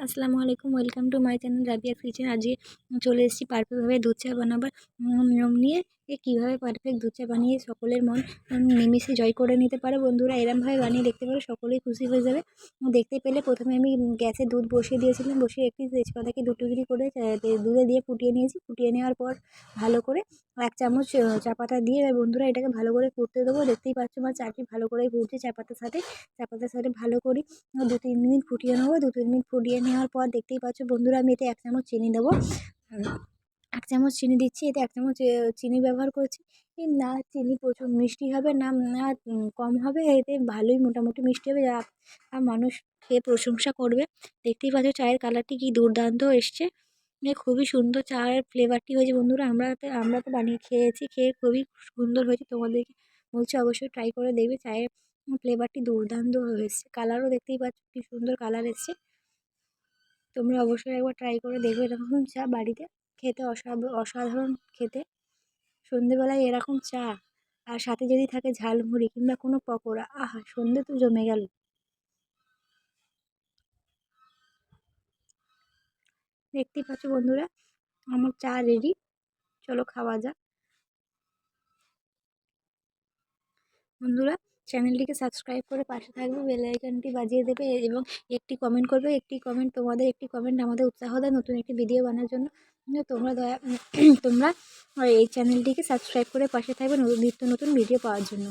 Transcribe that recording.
আসসালামু আলাইকুম, welcome to my channel Rabia's kitchen. আজকে চলে এসেছি পারফেক্টভাবে দুধ চা বানাবার নিয়ম নিয়ে। কীভাবে পারফেক্ট দুধ চা বানিয়ে সকলের মন নিমিষে জয় করে নিতে পারো। বন্ধুরা, এরমভাবে বানিয়ে দেখতে পারো, সকলেই খুশি হয়ে যাবে। দেখতে পেলে প্রথমে আমি গ্যাসে দুধ বসিয়ে দিয়েছিলাম, বসিয়ে একটি তেজপাতাকে 2 টুকরি করে দুধে দিয়ে ফুটিয়ে নিয়েছি। ফুটিয়ে নেওয়ার পর ভালো করে 1 চামচ চা পাতা দিয়ে বন্ধুরা এটাকে ভালো করে ফুটতে দেবো। দেখতেই পাচ্ছ আমার চাটি ভালো করে ফুটছে চা পাতার সাথে ভালো করে 2-3 মিনিট ফুটিয়ে নেবো। 2-3 মিনিট ফুটিয়ে নেওয়ার পর দেখতেই পাচ্ছ বন্ধুরা, আমি এতে 1 চামচ চিনি দেবো। 1 চামচ চিনি দিচ্ছি। এতে 1 চামচ চিনি ব্যবহার করছি। না চিনি প্রচুর মিষ্টি হবে, না কম হবে। এতে ভালোই মোটামুটি মিষ্টি হবে, যা মানুষ খেয়ে প্রশংসা করবে। দেখতেই পাচ্ছ চায়ের কালারটি কি দুর্দান্ত এসছে। খুবই সুন্দর চায়ের ফ্লেভারটি হয়েছে বন্ধুরা। আমরা তো বানিয়ে খেয়েছি, খেয়ে খুবই সুন্দর হয়েছে। তোমাদেরকে বলছি অবশ্যই ট্রাই করে দেখবে। চায়ের ফ্লেভারটি দুর্দান্ত হয়েছে। কালারও দেখতেই পাচ্ছ কি সুন্দর কালার এসছে। তোমরা অবশ্যই একবার ট্রাই করে দেখবে এরকম চা বাড়িতে। খেতে অসাধারণ খেতে। সন্ধেবেলায় এরকম চা আর সাথে যদি থাকে ঝালমুড়ি কিংবা কোনো পকোড়া, আহা, সন্ধে তো জমে গেল। দেখতেই পাচ্ছ বন্ধুরা, আমার চা রেডি। চলো খাওয়া যাক। বন্ধুরা, চ্যানেলটিকে সাবস্ক্রাইব করে পাশে থাকবে, বেল আইকনটি বাজিয়ে দেবে এবং একটি কমেন্ট করবে। তোমাদের একটি কমেন্ট আমাদের উৎসাহ দেয় নতুন একটি ভিডিও বানানোর জন্য। তোমরা এই চ্যানেলটিকে সাবস্ক্রাইব করে পাশে থাকবে নিত্য নতুন ভিডিও পাওয়ার জন্য।